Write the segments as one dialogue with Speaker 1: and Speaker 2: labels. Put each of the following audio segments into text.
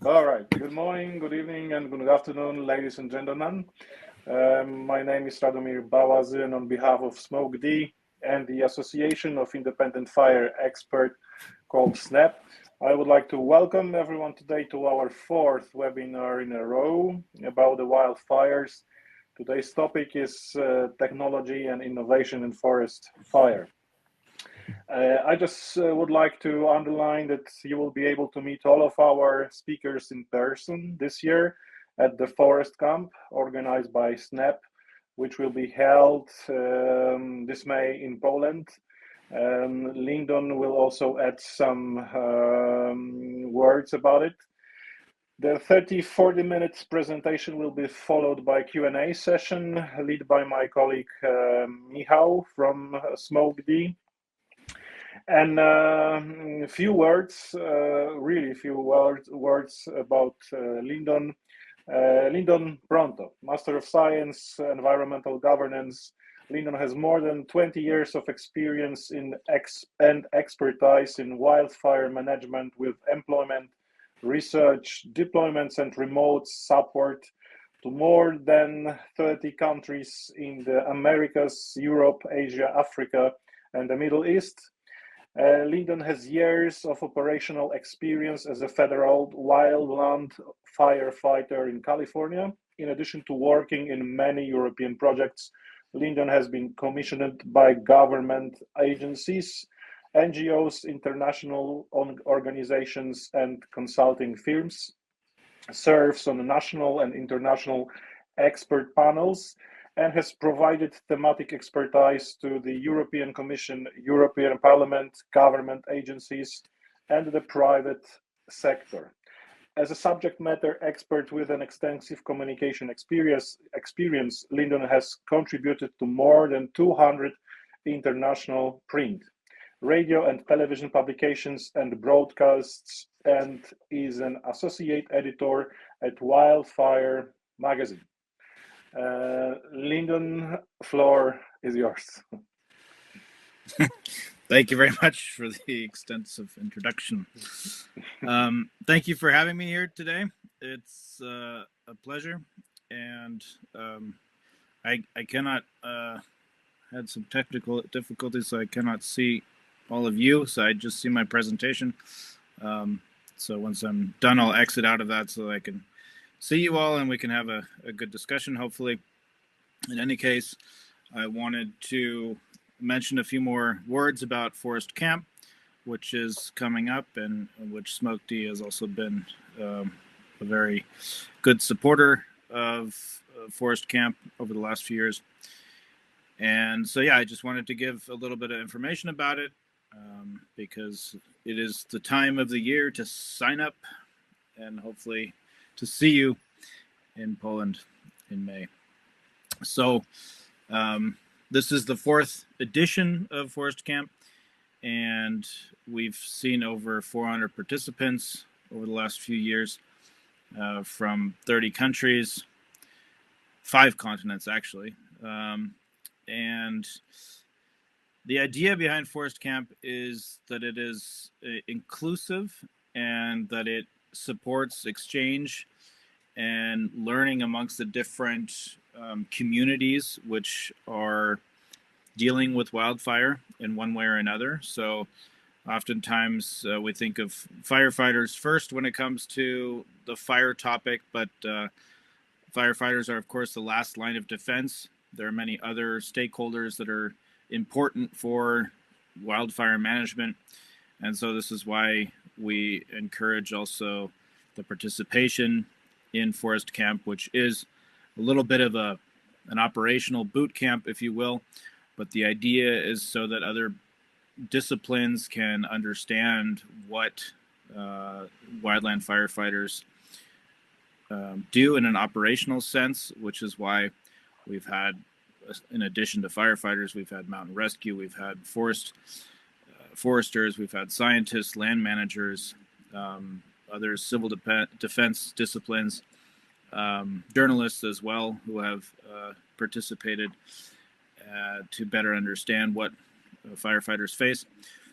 Speaker 1: All right. Good morning, good evening, and good afternoon, ladies and gentlemen. My name is Radomir Bałazy, and on behalf of SmokeD and the Association of Independent Fire Experts called SNAP, I would like to welcome everyone today to our fourth webinar in a row about the wildfires. Today's topic is technology and innovation in forest fire. I just would like to underline that you will be able to meet all of our speakers in person this year at the Forest Camp organized by SNAP, which will be held this May in Poland. Lindon will also add some words about it. The 30-40 minutes presentation will be followed by Q&A session led by my colleague Michał from SmokeD. And a few words, really few words about Lindon. Lindon Pronto, Master of Science, Environmental Governance. Lindon has more than 20 years of experience in and expertise in wildfire management with employment, research, deployments, and remote support to more than 30 countries in the Americas, Europe, Asia, Africa, and the Middle East. Lindon has years of operational experience as a federal wildland firefighter in California. In addition to working in many European projects, Lindon has been commissioned by government agencies, NGOs, international organizations, and consulting firms, serves on national and international expert panels, and has provided thematic expertise to the European Commission, European Parliament, government agencies, and the private sector. As a subject matter expert with an extensive communication experience, Lindon has contributed to more than 200 international print, radio and television publications and broadcasts, and is an associate editor at Wildfire magazine. Lindon, floor is yours.
Speaker 2: Thank you very much for the extensive introduction. Thank you for having me here today. It's a pleasure, and I cannot had some technical difficulties, so I cannot see all of you, so I just see my presentation. So once I'm done, I'll exit out of that so I can see you all and we can have a good discussion, hopefully. In any case, I wanted to mention a few more words about Forest Camp, which is coming up and which SmokeD has also been a very good supporter of Forest Camp over the last few years. And so, yeah, I just wanted to give a little bit of information about it because it is the time of the year to sign up and hopefully to see you in Poland in May. So this is the fourth edition of Forest Camp, and we've seen over 400 participants over the last few years from 30 countries, 5 continents actually. And the idea behind Forest Camp is that it is inclusive and that it supports exchange and learning amongst the different communities which are dealing with wildfire in one way or another. So oftentimes we think of firefighters first when it comes to the fire topic, but firefighters are, of course, the last line of defense. There are many other stakeholders that are important for wildfire management. And so this is why we encourage also the participation in Forest Camp, which is a little bit of an operational boot camp, if you will. But the idea is so that other disciplines can understand what wildland firefighters do in an operational sense, which is why we've had, in addition to firefighters, we've had mountain rescue, we've had foresters, we've had scientists, land managers, other civil defense disciplines, journalists as well, who have participated to better understand what firefighters face.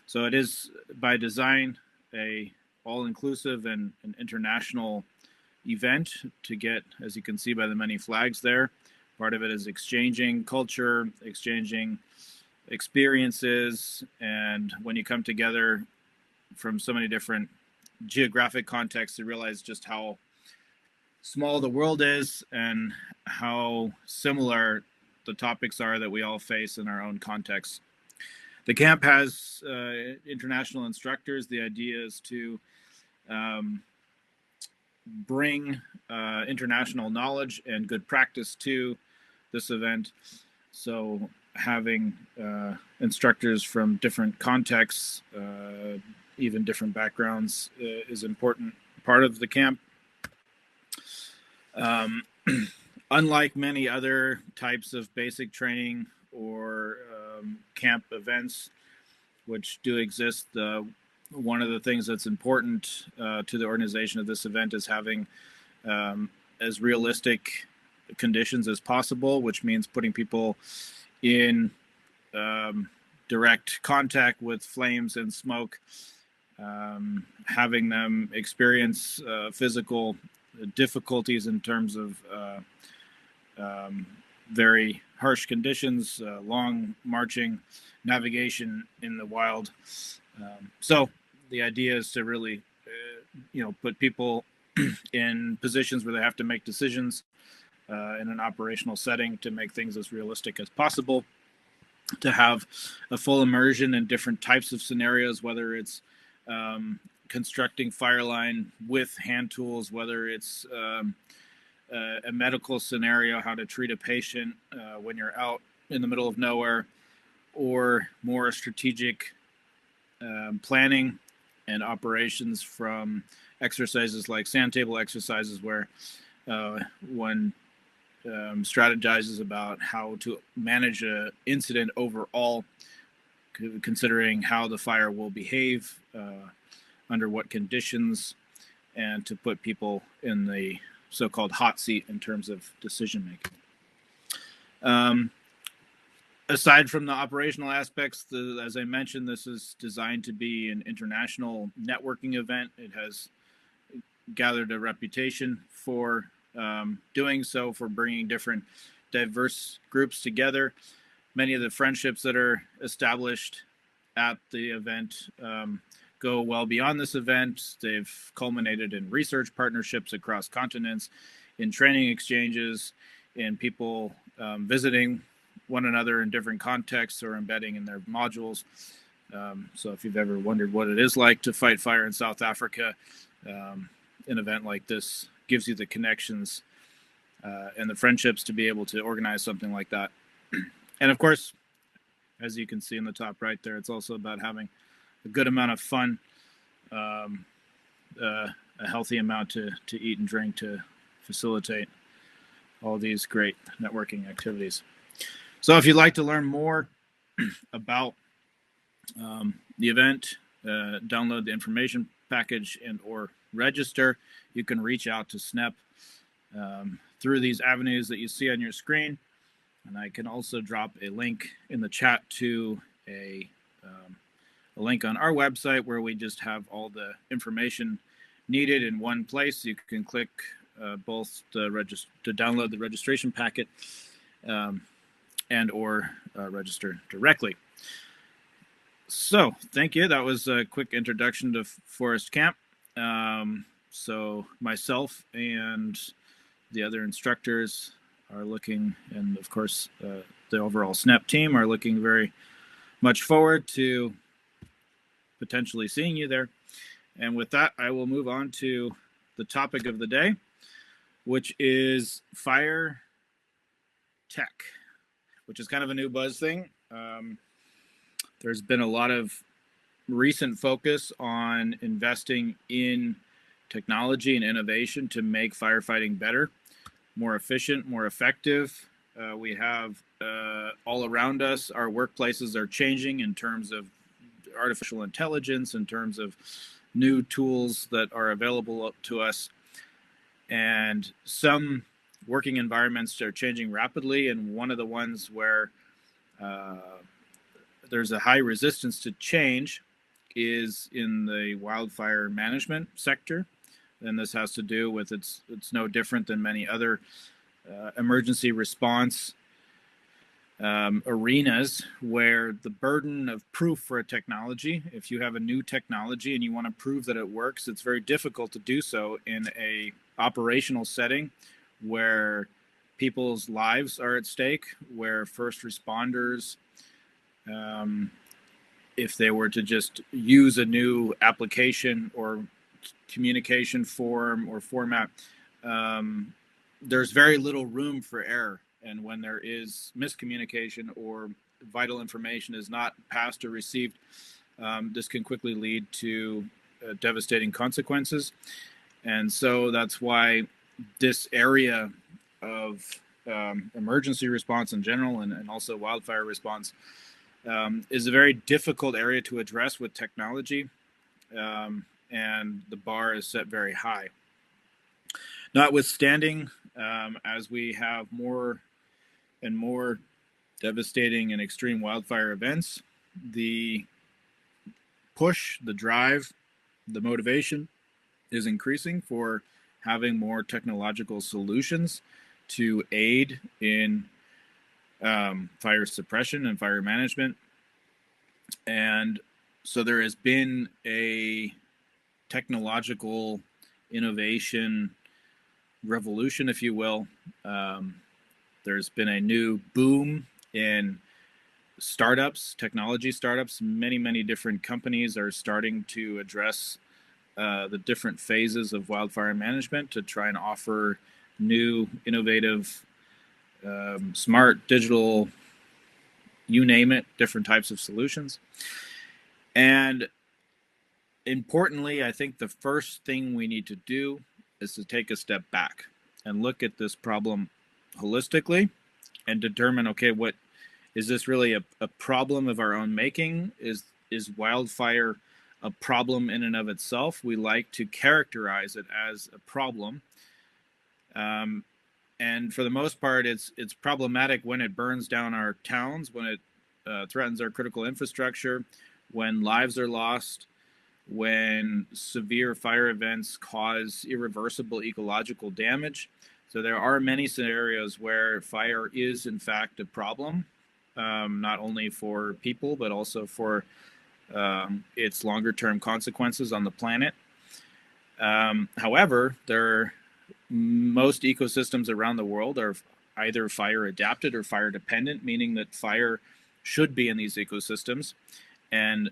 Speaker 2: So it is by design a all-inclusive and an international event to get, as you can see by the many flags there. Part of it is exchanging culture, exchanging experiences, and when you come together from so many different geographic contexts, you realize just how small the world is and how similar the topics are that we all face in our own contexts. The camp has international instructors. The idea is to bring international knowledge and good practice to this event. So having instructors from different contexts, even different backgrounds, is important part of the camp. Unlike many other types of basic training or camp events, which do exist, one of the things that's important to the organization of this event is having as realistic conditions as possible, which means putting people in direct contact with flames and smoke, having them experience physical difficulties in terms of very harsh conditions, long marching, navigation in the wild. So the idea is to really, put people in positions where they have to make decisions in an operational setting to make things as realistic as possible, to have a full immersion in different types of scenarios, whether it's constructing fire line with hand tools, whether it's a medical scenario, how to treat a patient when you're out in the middle of nowhere, or more strategic planning and operations from exercises like sand table exercises, where one strategizes about how to manage an incident overall, considering how the fire will behave, under what conditions, and to put people in the so-called hot seat in terms of decision making. Aside from the operational aspects, as I mentioned, this is designed to be an international networking event. It has gathered a reputation for doing so, for bringing different diverse groups together. Many of the friendships that are established at the event go well beyond this event. They've culminated in research partnerships across continents, in training exchanges, in people visiting one another in different contexts or embedding in their modules. So if you've ever wondered what it is like to fight fire in South Africa, an event like this gives you the connections and the friendships to be able to organize something like that. And of course, as you can see in the top right there, it's also about having a good amount of fun, a healthy amount to eat and drink to facilitate all these great networking activities. So if you'd like to learn more about the event, download the information package and or register, you can reach out to SNEP through these avenues that you see on your screen. And I can also drop a link in the chat to a link on our website where we just have all the information needed in one place. You can click both to download the registration packet and or register directly. So thank you. That was a quick introduction to Forest Camp. So myself and the other instructors are looking, and of course the overall SNEP team are looking very much forward to potentially seeing you there. And with that, I will move on to the topic of the day, which is fire tech, which is kind of a new buzz thing. There's been a lot of recent focus on investing in technology and innovation to make firefighting better, more efficient, more effective. We have all around us, our workplaces are changing in terms of artificial intelligence, in terms of new tools that are available to us. And some working environments are changing rapidly. And one of the ones where there's a high resistance to change is in the wildfire management sector. And this has to do with it's no different than many other emergency response arenas where the burden of proof for a technology, if you have a new technology and you want to prove that it works, it's very difficult to do so in a operational setting where people's lives are at stake, where first responders, if they were to just use a new application or communication form or format, there's very little room for error. And when there is miscommunication or vital information is not passed or received, this can quickly lead to devastating consequences. And so that's why this area of emergency response in general and also wildfire response is a very difficult area to address with technology. And the bar is set very high. Notwithstanding, as we have more and more devastating and extreme wildfire events, the push, the drive, the motivation is increasing for having more technological solutions to aid in fire suppression and fire management. And so there has been a technological innovation revolution, if you will. There's been a new boom in startups, technology startups. Many different companies are starting to address the different phases of wildfire management to try and offer new, innovative, smart, digital, you name it, different types of solutions. And importantly, I think the first thing we need to do is to take a step back and look at this problem holistically and determine, okay, what is this really a problem of our own making? Is wildfire a problem in and of itself? We like to characterize it as a problem. And for the most part, it's problematic when it burns down our towns, when it threatens our critical infrastructure, when lives are lost, when severe fire events cause irreversible ecological damage. So there are many scenarios where fire is, in fact, a problem, not only for people, but also for its longer-term consequences on the planet. However, most ecosystems around the world are either fire adapted or fire dependent, meaning that fire should be in these ecosystems. And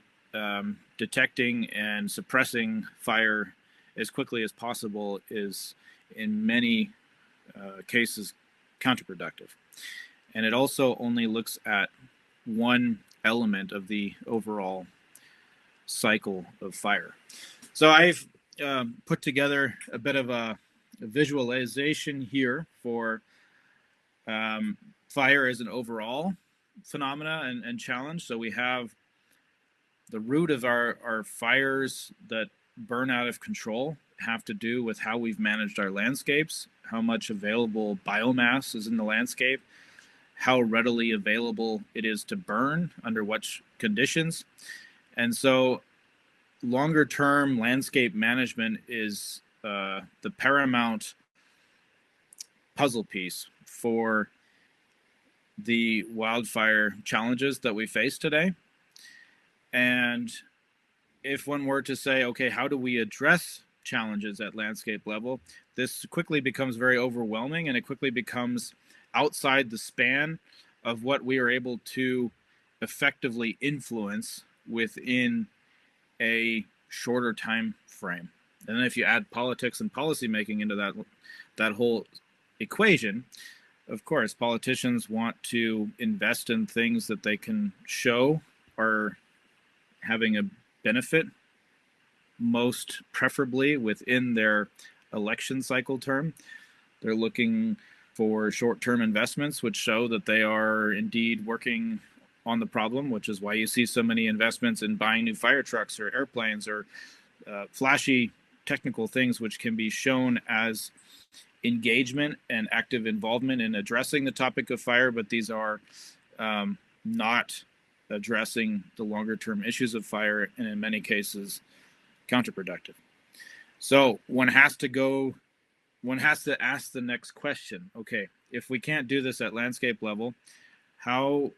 Speaker 2: detecting and suppressing fire as quickly as possible is, in many cases, counterproductive. And it also only looks at one element of the overall cycle of fire. So I've put together a bit of a visualization here for fire as an overall phenomena and challenge. So we have the root of our fires that burn out of control have to do with how we've managed our landscapes, how much available biomass is in the landscape, how readily available it is to burn, under which conditions. And so longer term landscape management is the paramount puzzle piece for the wildfire challenges that we face today. And if one were to say, okay, how do we address challenges at landscape level, this quickly becomes very overwhelming, and it quickly becomes outside the span of what we are able to effectively influence within a shorter time frame. And then if you add politics and policymaking into that whole equation, of course, politicians want to invest in things that they can show are having a benefit, most preferably within their election cycle term. They're looking for short-term investments which show that they are indeed working on the problem, which is why you see so many investments in buying new fire trucks or airplanes or flashy technical things which can be shown as engagement and active involvement in addressing the topic of fire, but these are not addressing the longer term issues of fire, and in many cases, counterproductive. So one has to ask the next question. Okay, if we can't do this at landscape level, how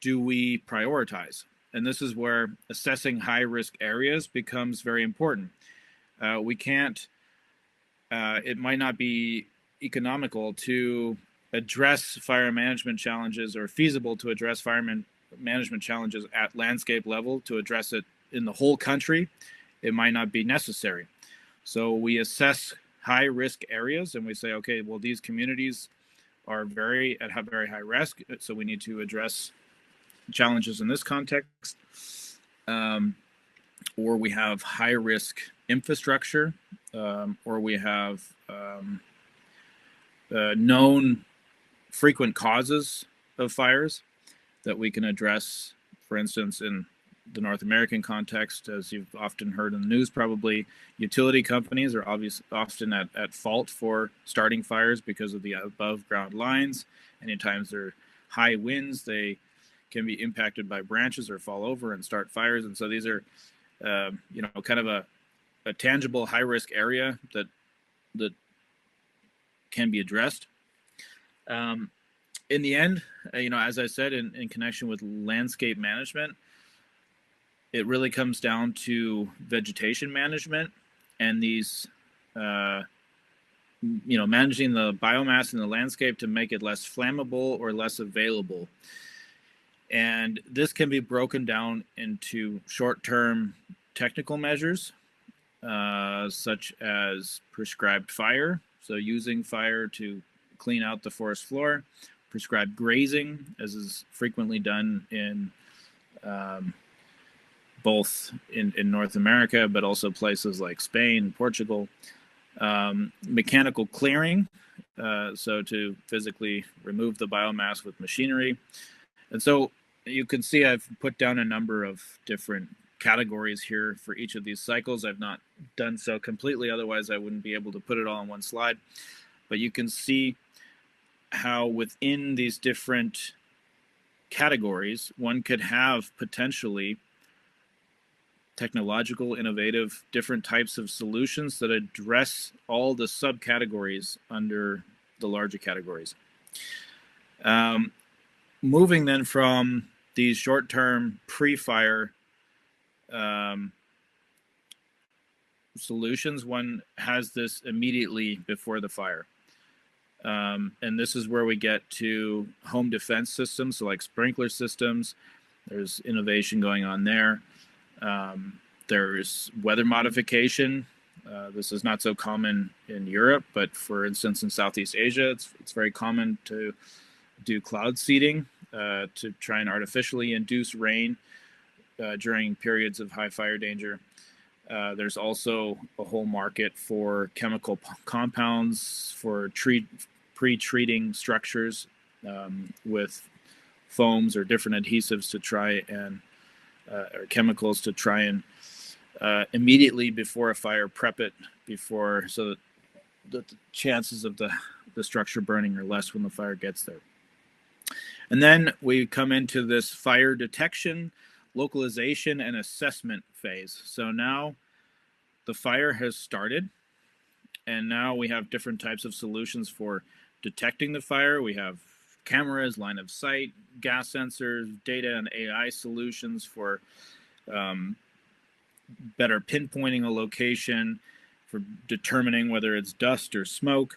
Speaker 2: do we prioritize? And this is where assessing high risk areas becomes very important. It might not be economical to address fire management challenges, or feasible to address fire management challenges at landscape level. To address it in the whole country, it might not be necessary. So we assess high risk areas and we say, okay, well, these communities are have very high risk, so we need to address challenges in this context. Or we have high risk infrastructure, or we have known frequent causes of fires that we can address. For instance, in the North American context, as you've often heard in the news, probably utility companies are often at fault for starting fires because of the above ground lines. Anytime there are high winds, they can be impacted by branches or fall over and start fires. And so these are, kind of a tangible high risk area that can be addressed. In the end, as I said, in connection with landscape management, it really comes down to vegetation management and these, managing the biomass in the landscape to make it less flammable or less available. And this can be broken down into short-term technical measures, such as prescribed fire, so using fire to clean out the forest floor, prescribed grazing, as is frequently done in both in North America, but also places like Spain, Portugal. Mechanical clearing, so to physically remove the biomass with machinery. And so you can see I've put down a number of different categories here for each of these cycles. I've not done so completely, otherwise I wouldn't be able to put it all on one slide. But you can see how within these different categories, one could have potentially technological, innovative, different types of solutions that address all the subcategories under the larger categories. Moving then from these short-term pre-fire solutions, one has this immediately before the fire. And this is where we get to home defense systems, so like sprinkler systems. There's innovation going on there. There's weather modification. This is not so common in Europe, but for instance, in Southeast Asia, it's very common to do cloud seeding to try and artificially induce rain during periods of high fire danger. There's also a whole market for chemical compounds for pre-treating structures with foams or different adhesives to try and or chemicals to try and immediately before a fire prep it so that the chances of the structure burning are less when the fire gets there. And then we come into this fire detection, localization, and assessment phase. So now the fire has started, and now we have different types of solutions for detecting the fire. We have cameras, line of sight, gas sensors, data and AI solutions for better pinpointing a location, for determining whether it's dust or smoke.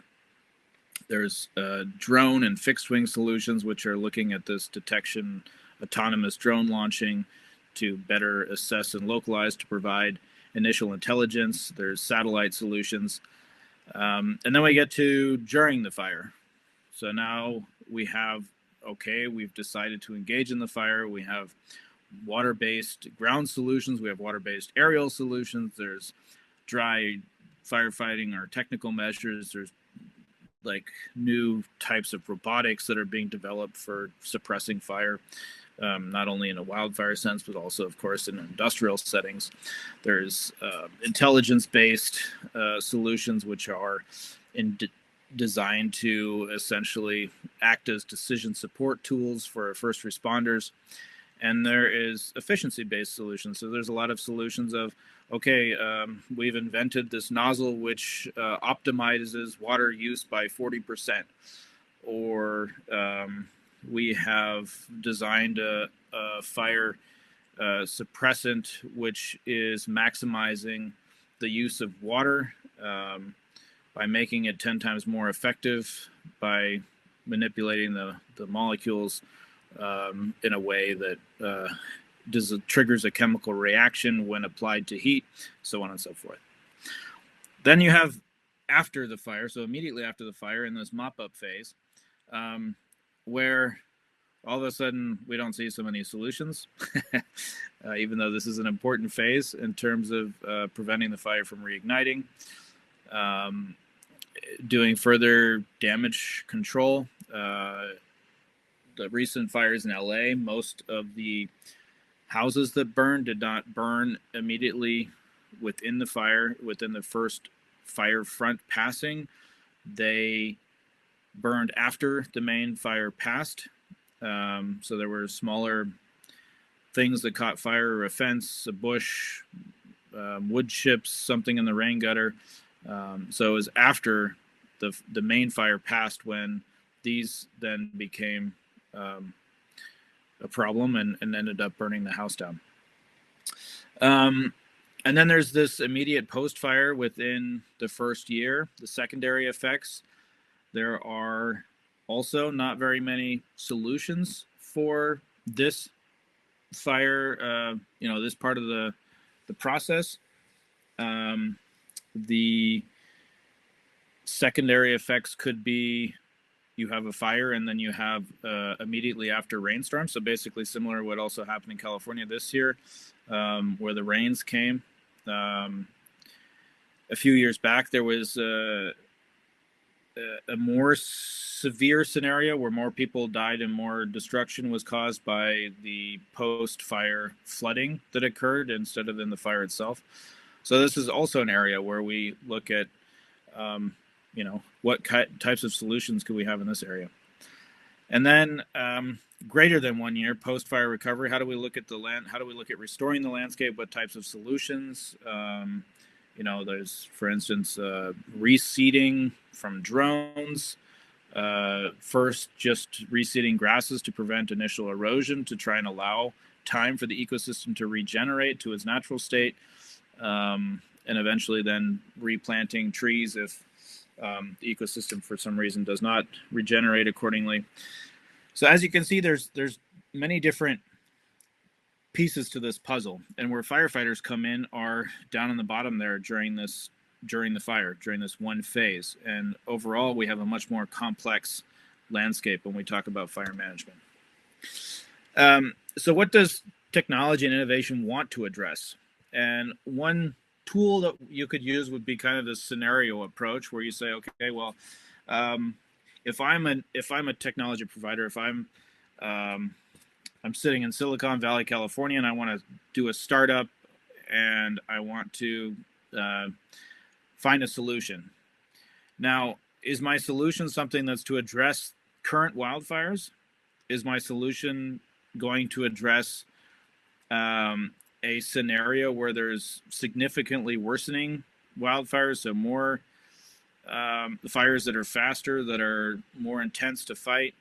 Speaker 2: There's drone and fixed wing solutions, which are looking at this detection, autonomous drone launching to better assess and localize to provide initial intelligence. There's satellite solutions. And then we get to during the fire. So now we have, we've decided to engage in the fire. We have water-based ground solutions. We have water-based aerial solutions. There's dry firefighting or technical measures. There's like new types of robotics that are being developed for suppressing fire, not only in a wildfire sense, but also, of course, in industrial settings. There's intelligence-based solutions, which are designed to essentially act as decision support tools for first responders. and there is efficiency-based solutions. So there's a lot of solutions of, okay, we've invented this nozzle which optimizes water use by 40%, or we have designed a fire suppressant which is maximizing the use of water by making it 10 times more effective by manipulating the molecules in a way that triggers a chemical reaction when applied to heat, so on and so forth. Then you have after the fire, so immediately after the fire in this mop-up phase, where all of a sudden we don't see so many solutions, even though this is an important phase in terms of preventing the fire from reigniting, doing further damage control. The recent fires in LA, most of the houses that burned did not burn immediately within the fire, within the first fire front passing. They burned after the main fire passed. So there were smaller things that caught fire, a fence, a bush, wood chips, something in the rain gutter. So it was after the main fire passed when these then became a problem and ended up burning the house down. And then there's this immediate post-fire within the first year, the secondary effects. There are also not very many solutions for this fire, this part of the process. The secondary effects could be you have a fire and then you have immediately after rainstorm. So basically similar to what also happened in California this year, where the rains came. A few years back, there was a more severe scenario where more people died and more destruction was caused by the post-fire flooding that occurred instead of in the fire itself. So this is also an area where we look at, what types of solutions could we have in this area? And then greater than 1 year post-fire recovery, how do we look at the land? How do we look at restoring the landscape? What types of solutions? There's, for instance, reseeding from drones. First, just reseeding grasses to prevent initial erosion to try and allow time for the ecosystem to regenerate to its natural state. And eventually then replanting trees if the ecosystem for some reason does not regenerate accordingly. So as you can see, there's many different pieces to this puzzle, and where firefighters come in are down on the bottom there during the fire, during this one phase. And overall, we have a much more complex landscape when we talk about fire management. So what does technology and innovation want to address? And one tool that you could use would be kind of the scenario approach, where you say, okay, well, if I'm a technology provider, if I'm sitting in Silicon Valley, California, and I want to do a startup, and I want to find a solution. Now, is my solution something that's to address current wildfires? Is my solution going to address a scenario where there's significantly worsening wildfires, so more fires that are faster, that are more intense to fight?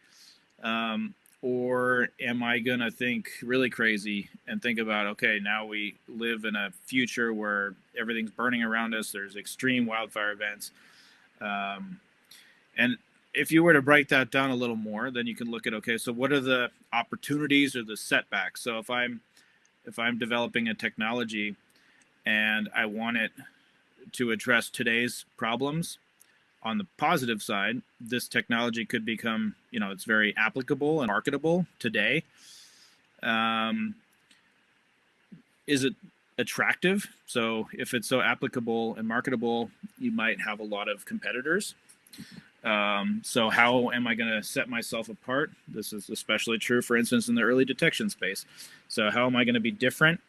Speaker 2: Or am I going to think really crazy and think about, okay, now we live in a future where everything's burning around us, there's extreme wildfire events. And if you were to break that down a little more, then you can look at, okay, so what are the opportunities or the setbacks? So if I'm developing a technology and I want it to address today's problems, on the positive side, this technology could become, it's very applicable and marketable today. Is it attractive? So if it's so applicable and marketable, you might have a lot of competitors. So how am I going to set myself apart? This is especially true, for instance, in the early detection space. So how am I going to be different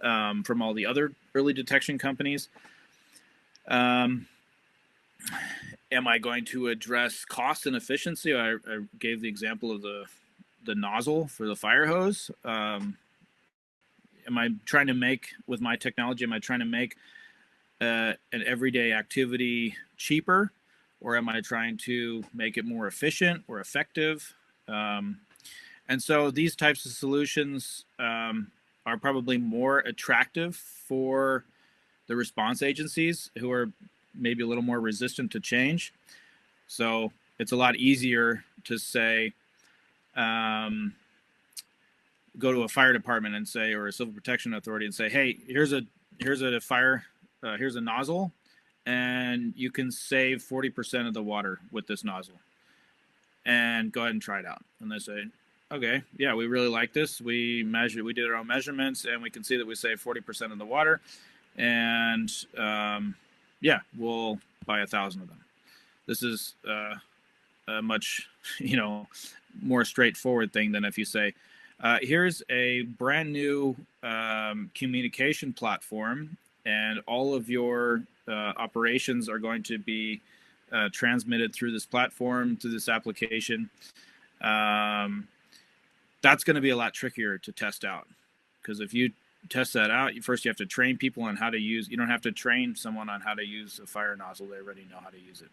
Speaker 2: from all the other early detection companies? Am I going to address cost and efficiency? I gave the example of the nozzle for the fire hose? Am I trying to make, with my technology, am I trying to make an everyday activity cheaper, or am I trying to make it more efficient or effective? And so these types of solutions are probably more attractive for the response agencies who are maybe a little more resistant to change. So it's a lot easier to say, go to a fire department and say, or a civil protection authority and say, hey, here's a fire, here's a nozzle, and you can save 40% of the water with this nozzle, and go ahead and try it out. And they say, okay, yeah, we really like this. We did our own measurements, and we can see that we save 40% of the water, and yeah, we'll buy 1,000 of them. This is a much, more straightforward thing than if you say, here's a brand new communication platform, and all of your operations are going to be transmitted through this platform, through this application. That's going to be a lot trickier to test out, because if you test that out, first you have to train people on how to use. You don't have to train someone on how to use a fire nozzle; they already know how to use it.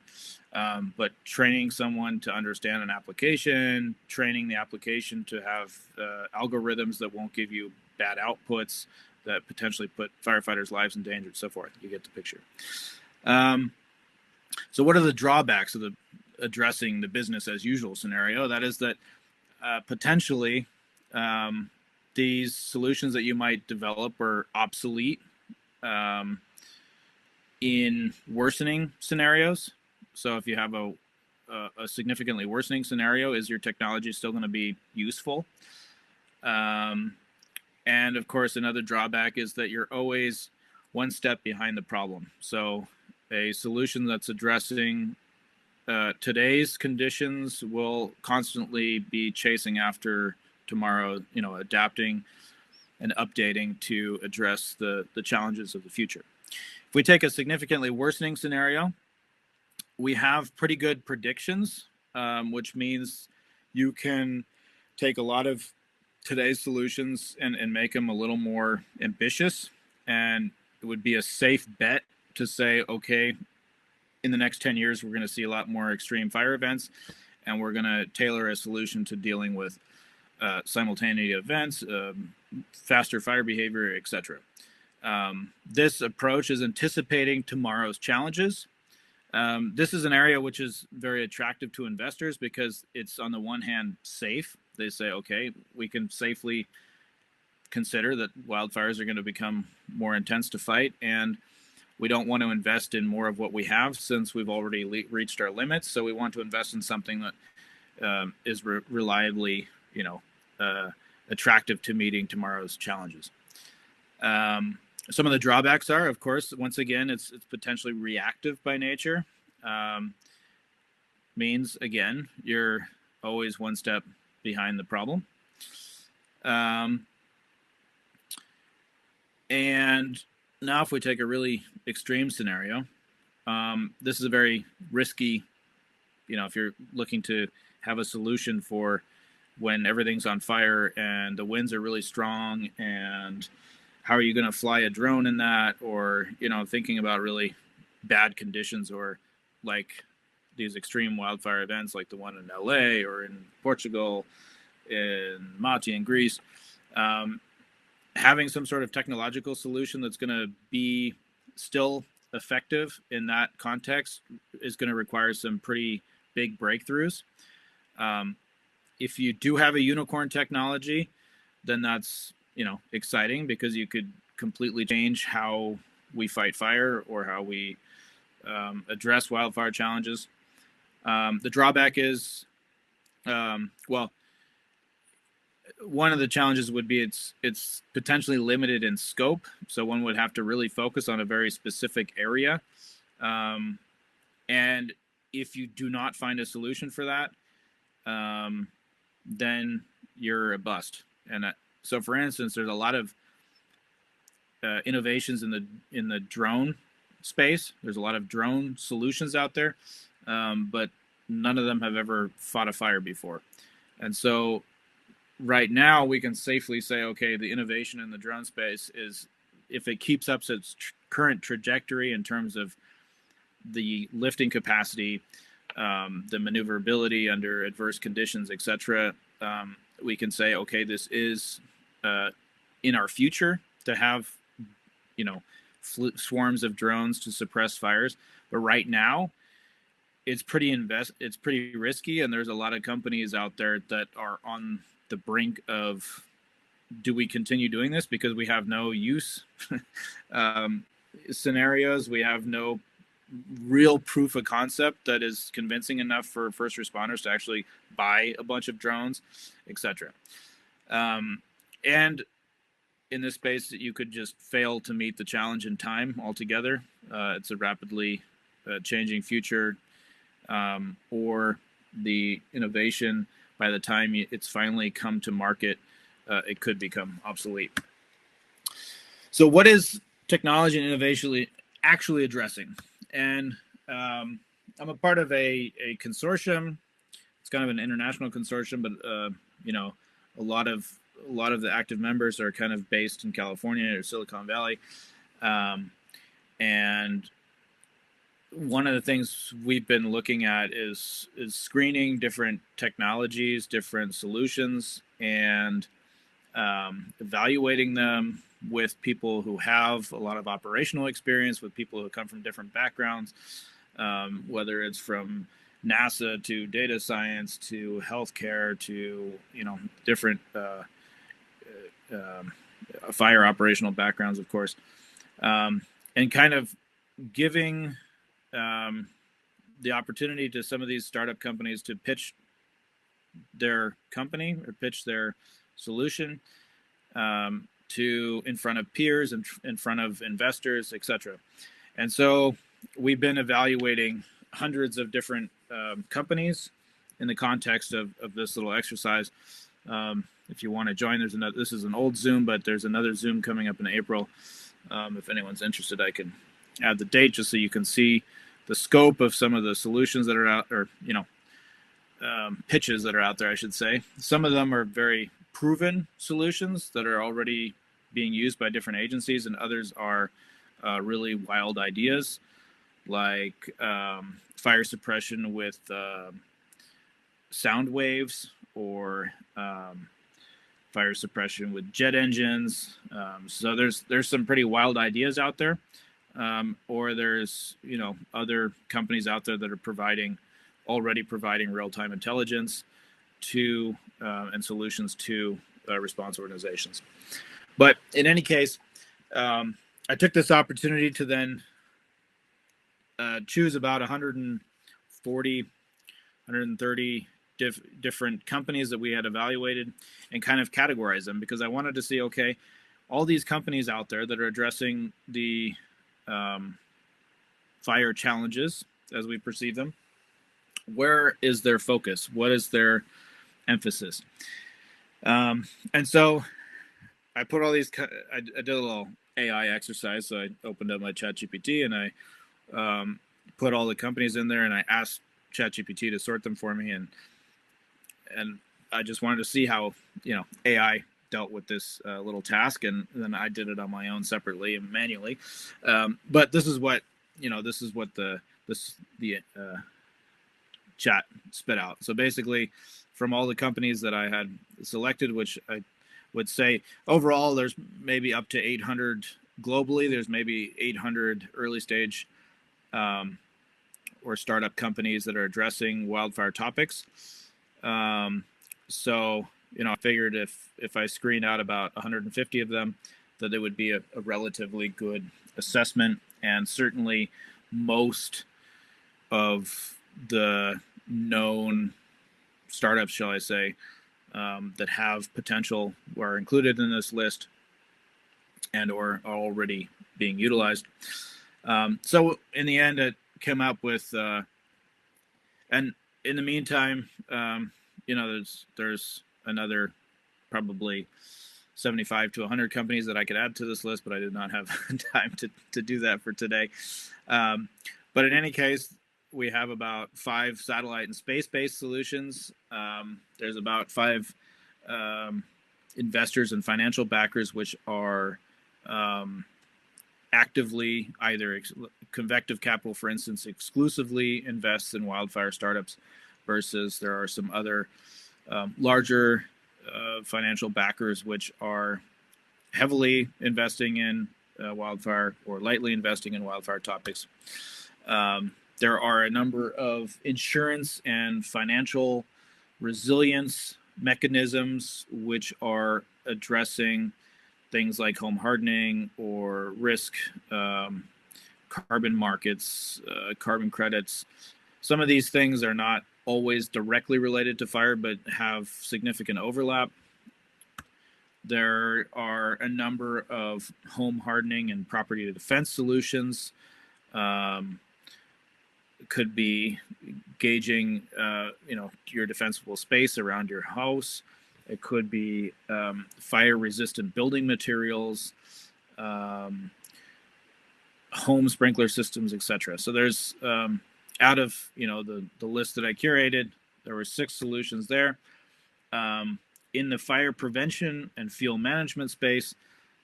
Speaker 2: But training someone to understand an application, training the application to have algorithms that won't give you bad outputs that potentially put firefighters' lives in danger, and so forth. You get the picture. So, what are the drawbacks of addressing the business as usual scenario? That is that potentially these solutions that you might develop are obsolete in worsening scenarios. So if you have a significantly worsening scenario, is your technology still going to be useful? And of course, another drawback is that you're always one step behind the problem. So a solution that's addressing today's conditions will constantly be chasing after tomorrow, adapting and updating to address the challenges of the future. If we take a significantly worsening scenario, we have pretty good predictions, which means you can take a lot of today's solutions and make them a little more ambitious. And it would be a safe bet to say, okay, in the next 10 years, we're going to see a lot more extreme fire events, and we're going to tailor a solution to dealing with simultaneous events, faster fire behavior, etc. This approach is anticipating tomorrow's challenges. This is an area which is very attractive to investors because it's, on the one hand, safe. They say, okay, we can safely consider that wildfires are going to become more intense to fight, and we don't want to invest in more of what we have since we've already reached our limits. So we want to invest in something that is reliably, attractive to meeting tomorrow's challenges. Some of the drawbacks are, of course, once again, it's potentially reactive by nature. Means, again, you're always one step behind the problem. And now if we take a really extreme scenario, this is a very risky, if you're looking to have a solution for when everything's on fire and the winds are really strong, and how are you going to fly a drone in that, or, thinking about really bad conditions, or like these extreme wildfire events like the one in LA or in Portugal, in Mati in Greece. Having some sort of technological solution that's going to be still effective in that context is going to require some pretty big breakthroughs. If you do have a unicorn technology, then that's, exciting, because you could completely change how we fight fire or how we address wildfire challenges. The drawback is, one of the challenges would be it's potentially limited in scope. So one would have to really focus on a very specific area. And if you do not find a solution for that, then you're a bust. And so, for instance, there's a lot of innovations in the drone space. There's a lot of drone solutions out there, but none of them have ever fought a fire before. And so right now we can safely say, okay, the innovation in the drone space is, if it keeps up its current trajectory in terms of the lifting capacity, the maneuverability under adverse conditions, etc., we can say, okay, this is in our future to have, swarms of drones to suppress fires. But right now, it's pretty risky, and there's a lot of companies out there that are on the brink of, do we continue doing this because we have no use scenarios, we have no real proof of concept that is convincing enough for first responders to actually buy a bunch of drones, etc. And in this space, you could just fail to meet the challenge in time altogether. It's a rapidly changing future, or the innovation, by the time it's finally come to market, it could become obsolete. So what is technology and innovation actually addressing? And I'm a part of a consortium. It's kind of an international consortium, but a lot of the active members are kind of based in California or Silicon Valley. And one of the things we've been looking at is screening different technologies, different solutions, and evaluating them with people who have a lot of operational experience, with people who come from different backgrounds, whether it's from NASA to data science to healthcare to different fire operational backgrounds, of course, and kind of giving the opportunity to some of these startup companies to pitch their company or pitch their solution in front of peers and in front of investors, etc. And so we've been evaluating hundreds of different companies in the context of this little exercise. If you want to join, this is an old Zoom, but there's another Zoom coming up in April. If anyone's interested, I can add the date just so you can see the scope of some of the solutions that are out, or pitches that are out there, I should say. Some of them are very proven solutions that are already being used by different agencies, and others are really wild ideas, like fire suppression with sound waves, or fire suppression with jet engines. So there's some pretty wild ideas out there, or there's other companies out there that are already providing real-time intelligence to and solutions to response organizations. But in any case, I took this opportunity to then choose about 140, 130 different companies that we had evaluated and kind of categorize them, because I wanted to see, okay, all these companies out there that are addressing the fire challenges as we perceive them, where is their focus? What is their emphasis? And so I put all these, I did a little AI exercise. So I opened up my ChatGPT and I put all the companies in there, and I asked ChatGPT to sort them for me. And I just wanted to see how, AI dealt with this little task. And then I did it on my own separately and manually. But this is what the chat spit out. So basically, from all the companies that I had selected, which I would say overall there's maybe up to 800 globally, there's maybe 800 early stage or startup companies that are addressing wildfire topics. So I figured if I screened out about 150 of them, that it would be a relatively good assessment. And certainly most of the known startups, shall I say, that have potential are included in this list and or are already being utilized. So in the end, it came up with, and in the meantime, there's another probably 75 to 100 companies that I could add to this list, but I did not have time to do that for today. But in any case, we have about 5 satellite and space-based solutions. There's about 5 investors and financial backers which are actively either Convective Capital, for instance, exclusively invests in wildfire startups, versus there are some other larger financial backers which are heavily investing in wildfire or lightly investing in wildfire topics. There are a number of insurance and financial resilience mechanisms which are addressing things like home hardening or risk, carbon markets, carbon credits. Some of these things are not always directly related to fire, but have significant overlap. There are a number of home hardening and property defense solutions. Could be gauging, your defensible space around your house. It could be fire-resistant building materials, home sprinkler systems, etc. So there's out of the list that I curated, there were 6 solutions there. In the fire prevention and fuel management space,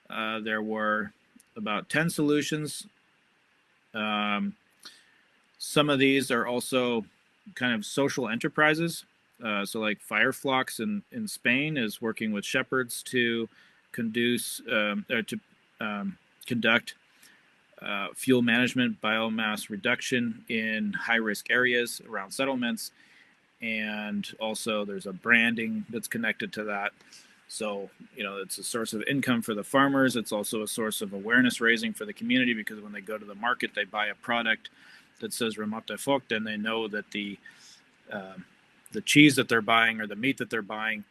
Speaker 2: there were about 10 solutions. Some of these are also kind of social enterprises. So like Fireflux in Spain is working with shepherds to conduct fuel management, biomass reduction in high-risk areas around settlements. And also there's a branding that's connected to that. So, it's a source of income for the farmers. It's also a source of awareness raising for the community, because when they go to the market, they buy a product that says Remote Frucht, and they know that the cheese that they're buying or the meat that they're buying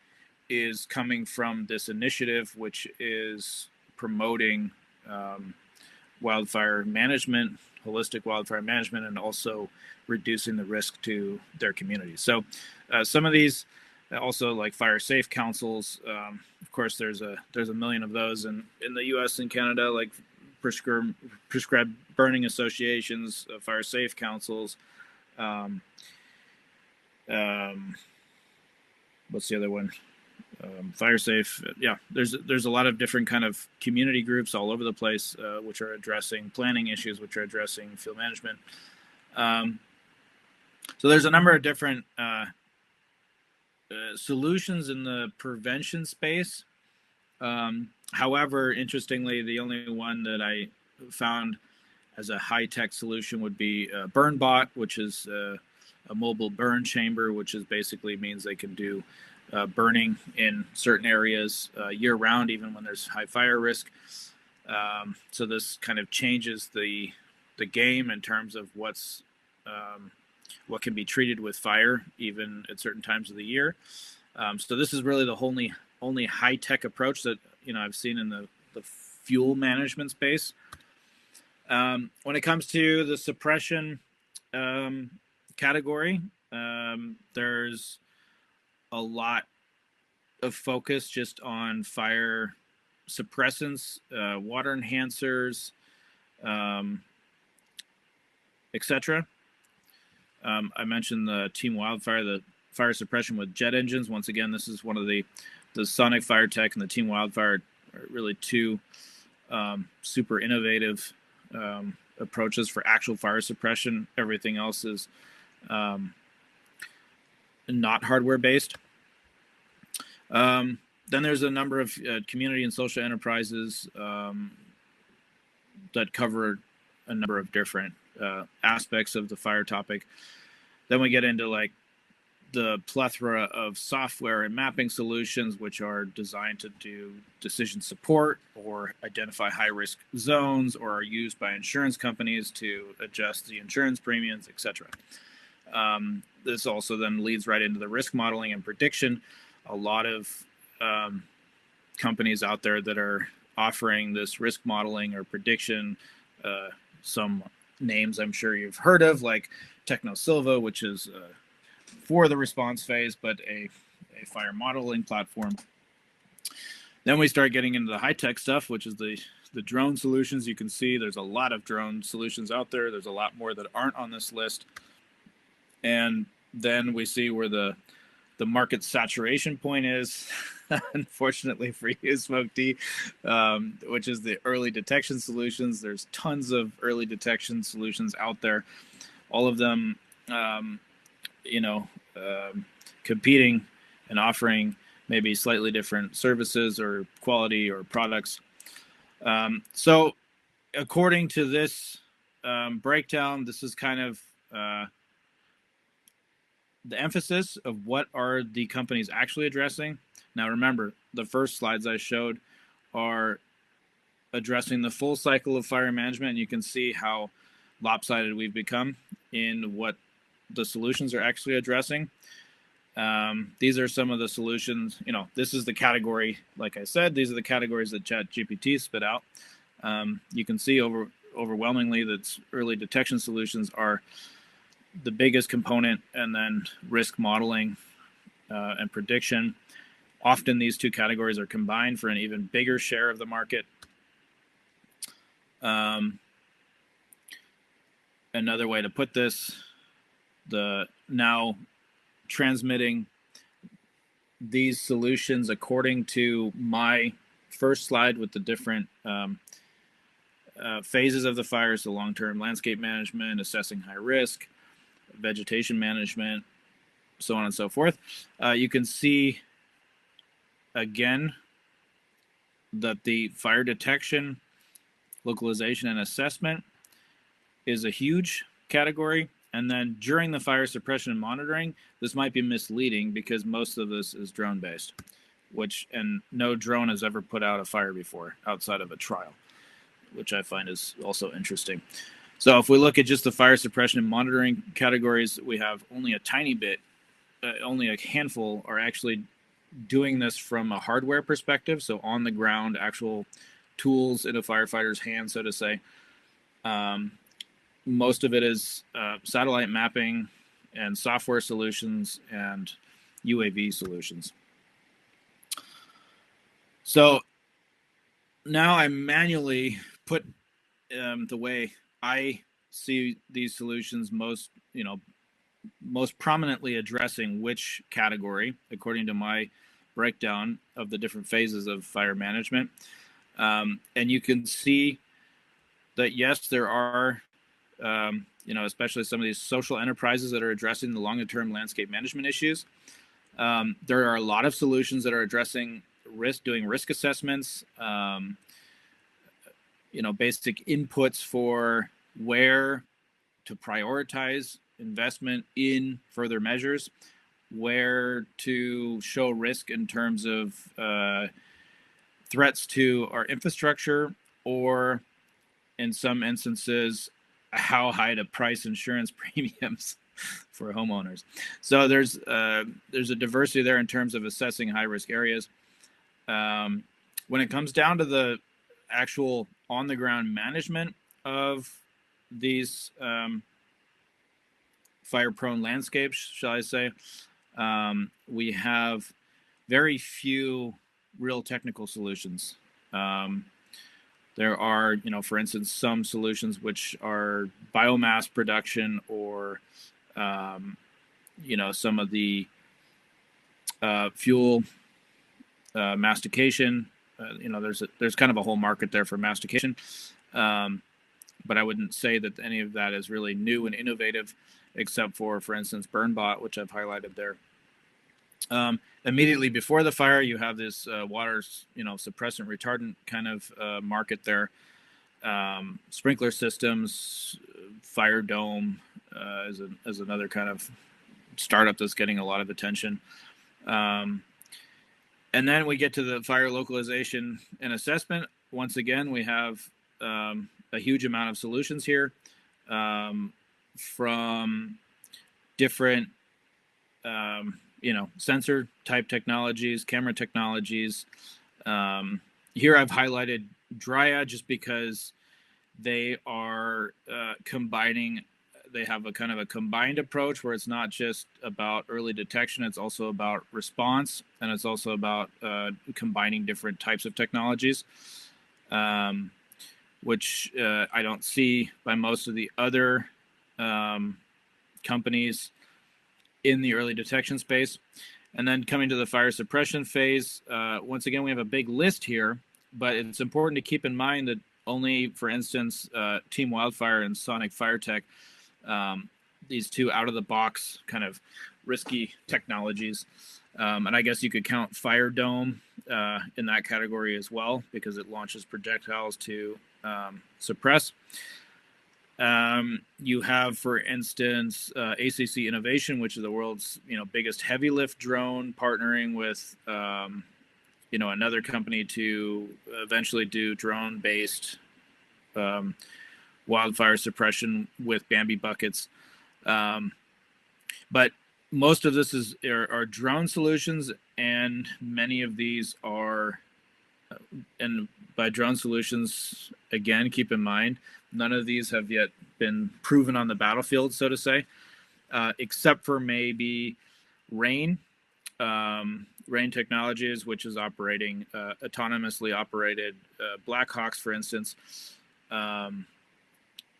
Speaker 2: is coming from this initiative, which is promoting wildfire management, holistic wildfire management, and also reducing the risk to their communities. So some of these also, like fire safe councils, of course there's a million of those in the US and Canada, like prescribed burning associations, fire safe councils. What's the other one? Fire safe. Yeah, there's a lot of different kind of community groups all over the place, which are addressing planning issues, which are addressing field management. So there's a number of different solutions in the prevention space. However, interestingly, the only one that I found as a high-tech solution would be BurnBot, which is a mobile burn chamber, which is basically means they can do burning in certain areas year-round, even when there's high fire risk. So this kind of changes the game in terms of what can be treated with fire, even at certain times of the year. So this is really the only high-tech approach that I've seen in the fuel management space. When it comes to the suppression category, there's a lot of focus just on fire suppressants, water enhancers, etc. I mentioned the Team Wildfire, the fire suppression with jet engines. Once again, this is one of the Sonic Fire Tech and the Team Wildfire are really two super innovative approaches for actual fire suppression. Everything else is not hardware based. Then there's a number of community and social enterprises that cover a number of different aspects of the fire topic. Then we get into like the plethora of software and mapping solutions, which are designed to do decision support or identify high-risk zones, or are used by insurance companies to adjust the insurance premiums, etc. This also then leads right into the risk modeling and prediction. A lot of companies out there that are offering this risk modeling or prediction, some names I'm sure you've heard of, like TechnoSilva, which is for the response phase, but a fire modeling platform. Then we start getting into the high-tech stuff, which is the drone solutions. You can see there's a lot of drone solutions out there. There's a lot more that aren't on this list. And then we see where the the market saturation point is, unfortunately for you, SmokeD, which is the early detection solutions. There's tons of early detection solutions out there, all of them, competing and offering maybe slightly different services or quality or products. So according to this breakdown, this is kind of the emphasis of what are the companies actually addressing. Now, remember, the first slides I showed are addressing the full cycle of fire management, and you can see how lopsided we've become in what the solutions are actually addressing. These are some of the solutions. This is the category, like I said, these are the categories that ChatGPT spit out. You can see overwhelmingly that early detection solutions are the biggest component, and then risk modeling and prediction. Often these two categories are combined for an even bigger share of the market. Another way to put this, the now transmitting these solutions according to my first slide with the different phases of the fires, the long-term landscape management, assessing high risk, vegetation management, so on and so forth. You can see again that the fire detection, localization, and assessment is a huge category. And then during the fire suppression and monitoring, this might be misleading because most of this is drone based, and no drone has ever put out a fire before outside of a trial, which I find is also interesting. So if we look at just the fire suppression and monitoring categories, we have only a tiny bit, only a handful are actually doing this from a hardware perspective. So on the ground, actual tools in a firefighter's hand, so to say. Most of it is satellite mapping and software solutions and UAV solutions. So now I manually put the way I see these solutions most prominently addressing which category according to my breakdown of the different phases of fire management. And you can see that, yes, there are, especially some of these social enterprises that are addressing the longer-term landscape management issues. There are a lot of solutions that are addressing risk, doing risk assessments, basic inputs for where to prioritize investment in further measures, where to show risk in terms of threats to our infrastructure, or in some instances, how high to price insurance premiums for homeowners. So there's a diversity there in terms of assessing high risk areas. When it comes down to the actual on the ground management of these fire prone landscapes, shall I say, we have very few real technical solutions. There are, for instance, some solutions which are biomass production or, some of the fuel mastication. There's kind of a whole market there for mastication. But I wouldn't say that any of that is really new and innovative, except for instance, BurnBot, which I've highlighted there. Immediately before the fire, you have this water, suppressant retardant kind of market there. Sprinkler systems, fire dome is another kind of startup that's getting a lot of attention. And then we get to the fire localization and assessment. Once again, we have a huge amount of solutions here, from different sensor type technologies, camera technologies. Here I've highlighted Dryad just because they are combining. They have a kind of a combined approach where it's not just about early detection, it's also about response, and it's also about combining different types of technologies, which I don't see by most of the other companies in the early detection space. And then coming to the fire suppression phase, once again, we have a big list here, but it's important to keep in mind that only, for instance, Team Wildfire and Sonic FireTech, these two out-of-the-box kind of risky technologies. And I guess you could count Fire Dome in that category as well, because it launches projectiles to suppress. You have, for instance, ACC Innovation, which is the world's biggest heavy lift drone, partnering with another company to eventually do drone-based wildfire suppression with Bambi buckets. But most of this are drone solutions, and many of these are, and by drone solutions, again, keep in mind, none of these have yet been proven on the battlefield, so to say, except for maybe Rain Technologies, which is operating autonomously operated Blackhawks, for instance.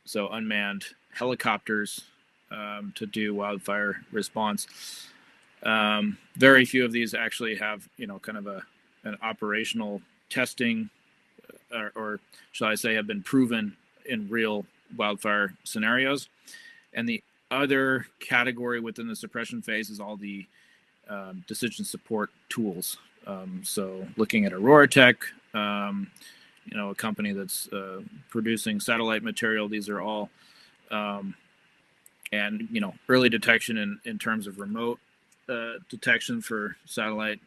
Speaker 2: So unmanned helicopters to do wildfire response. Very few of these actually have, kind of an operational testing, or shall I say, have been proven in real wildfire scenarios. And the other category within the suppression phase is all the decision support tools. So looking at Aurora Tech, a company that's producing satellite material, these are all, and early detection in terms of remote detection for satellite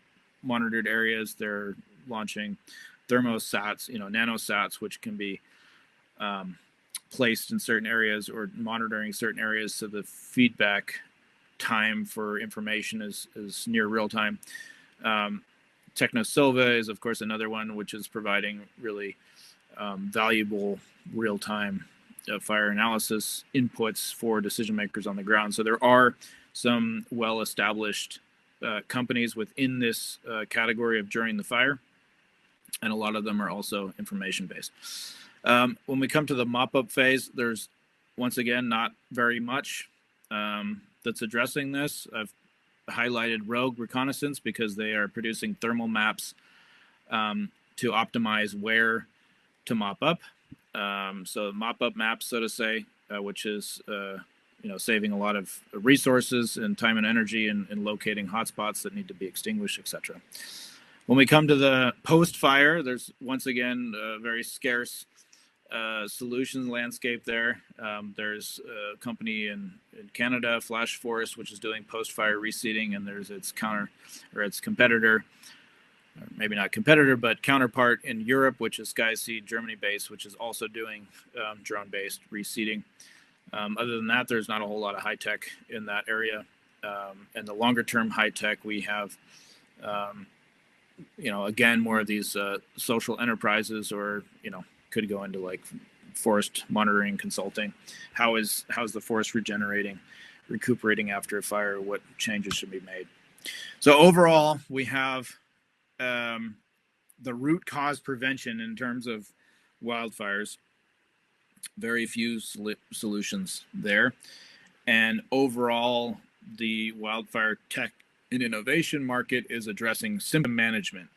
Speaker 2: monitored areas. They're launching thermosats, nanosats, which can be placed in certain areas or monitoring certain areas, so the feedback time for information is near real time. TechnoSilva is, of course, another one which is providing really valuable real-time fire analysis inputs for decision makers on the ground. So there are some well-established companies within this category of during the fire, and a lot of them are also information-based. When we come to the mop-up phase, there's, once again, not very much that's addressing this. I've highlighted Rogue Reconnaissance because they are producing thermal maps to optimize where to mop up. So mop-up maps, so to say, which is saving a lot of resources and time and energy in locating hotspots that need to be extinguished, etc. When we come to the post-fire, there's once again a very scarce solutions landscape there. There's a company in Canada, Flash Forest, which is doing post-fire reseeding, and there's its competitor, or maybe not competitor, but counterpart in Europe, which is SkySeed, Germany-based, which is also doing drone-based reseeding. Other than that, there's not a whole lot of high tech in that area. And the longer-term high tech, we have, again, more of these social enterprises, or could go into like forest monitoring, consulting. How's the forest regenerating, recuperating after a fire? What changes should be made? So overall, we have the root cause prevention in terms of wildfires. Very few solutions there. And overall, the wildfire tech and innovation market is addressing symptom management,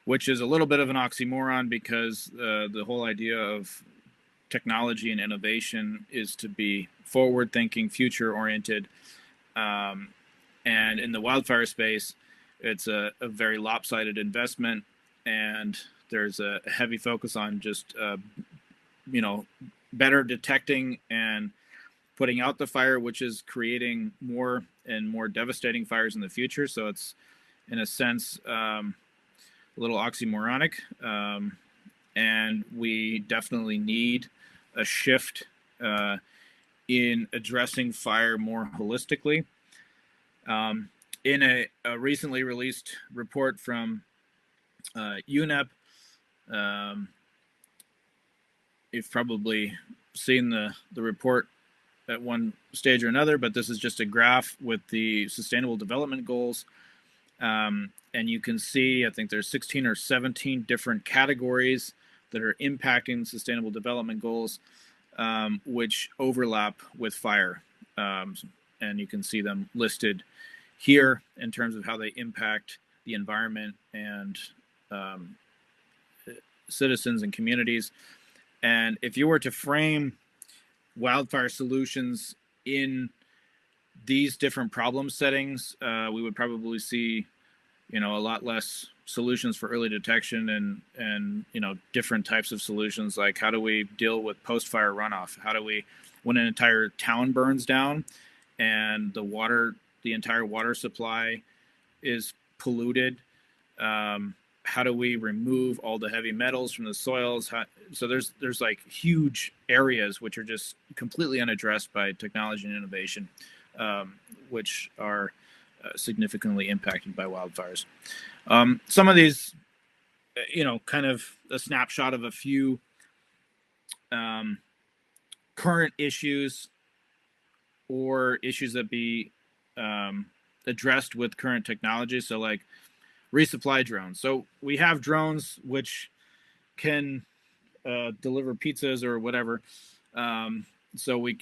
Speaker 2: which is a little bit of an oxymoron, because the whole idea of technology and innovation is to be forward-thinking, future-oriented. And in the wildfire space, it's a very lopsided investment, and there's a heavy focus on just, better detecting and putting out the fire, which is creating more and more devastating fires in the future. So it's, in a sense, a little oxymoronic, and we definitely need a shift in addressing fire more holistically. In a recently released report from UNEP, you've probably seen the report at one stage or another, but this is just a graph with the Sustainable Development Goals. And you can see, I think there's 16 or 17 different categories that are impacting Sustainable Development Goals, which overlap with fire. And you can see them listed here in terms of how they impact the environment and citizens and communities. And if you were to frame wildfire solutions in these different problem settings, we would probably see, a lot less solutions for early detection and different types of solutions, like how do we deal with post-fire runoff? How do we, when an entire town burns down and the entire water supply is polluted, how do we remove all the heavy metals from the soils? So there's like huge areas which are just completely unaddressed by technology and innovation, which are significantly impacted by wildfires. Some of these, kind of a snapshot of a few current issues or issues that be addressed with current technology. So like resupply drones. So we have drones which can deliver pizzas or whatever. So we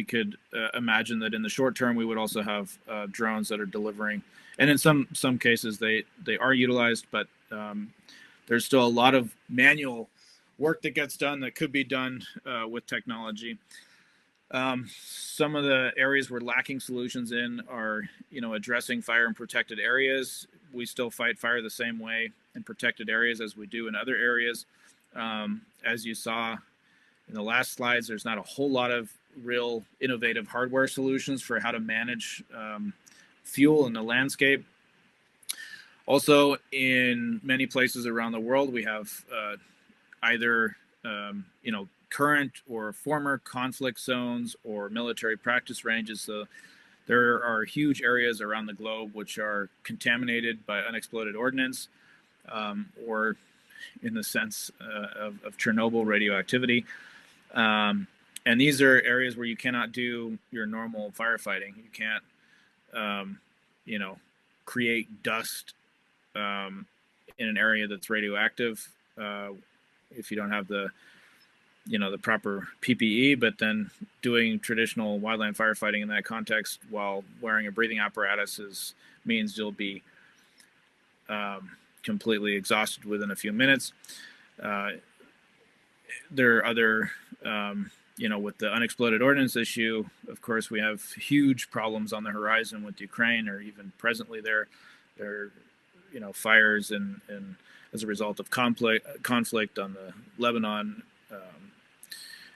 Speaker 2: could imagine that in the short term we would also have drones that are delivering, and in some cases they are utilized, but there's still a lot of manual work that gets done that could be done with technology. Some of the areas we're lacking solutions in are, addressing fire in protected areas. We still fight fire the same way in protected areas as we do in other areas. As you saw in the last slides, there's not a whole lot of real innovative hardware solutions for how to manage fuel in the landscape. Also, in many places around the world, we have either current or former conflict zones or military practice ranges. So there are huge areas around the globe which are contaminated by unexploded ordnance, or in the sense of Chernobyl radioactivity. And these are areas where you cannot do your normal firefighting. You can't, create dust in an area that's radioactive if you don't have the proper PPE. But then doing traditional wildland firefighting in that context while wearing a breathing apparatus means you'll be completely exhausted within a few minutes. There are other, with the unexploded ordnance issue, of course, we have huge problems on the horizon with Ukraine, or even presently there are, fires and as a result of conflict on the Lebanon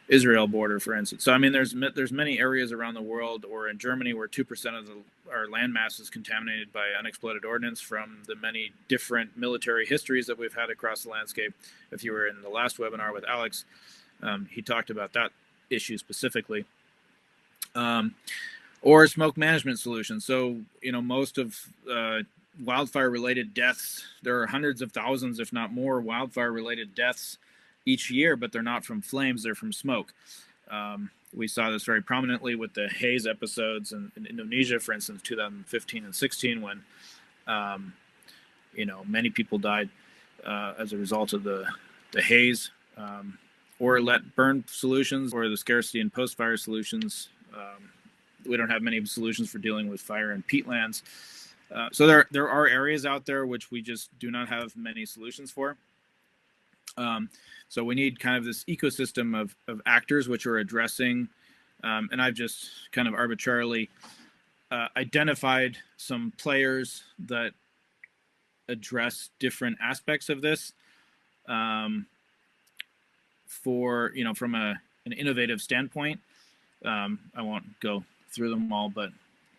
Speaker 2: Israel border, for instance. So, I mean, there's many areas around the world, or in Germany, where 2% of our landmass is contaminated by unexploded ordnance from the many different military histories that we've had across the landscape. If you were in the last webinar with Alex, he talked about that issue specifically. Or smoke management solutions. So, most of wildfire-related deaths, there are hundreds of thousands, if not more, wildfire-related deaths each year, but they're not from flames, they're from smoke. We saw this very prominently with the haze episodes in Indonesia, for instance, 2015 and 16, when many people died as a result of the haze, or burn solutions, or the scarcity in post-fire solutions. We don't have many solutions for dealing with fire in peatlands. So there are areas out there which we just do not have many solutions for. So we need kind of this ecosystem of actors which are addressing, and I've just kind of arbitrarily identified some players that address different aspects of this, for, from an innovative standpoint. I won't go through them all, but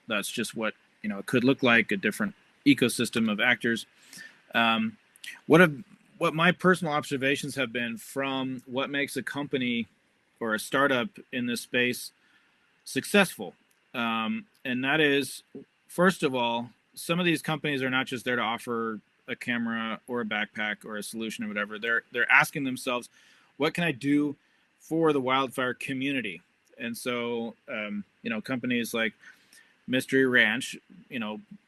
Speaker 2: that's just what, it could look like, a different ecosystem of actors. What my personal observations have been from what makes a company or a startup in this space successful. And that is, first of all, some of these companies are not just there to offer a camera or a backpack or a solution or whatever. They're asking themselves, what can I do for the wildfire community? And so, companies like Mystery Ranch,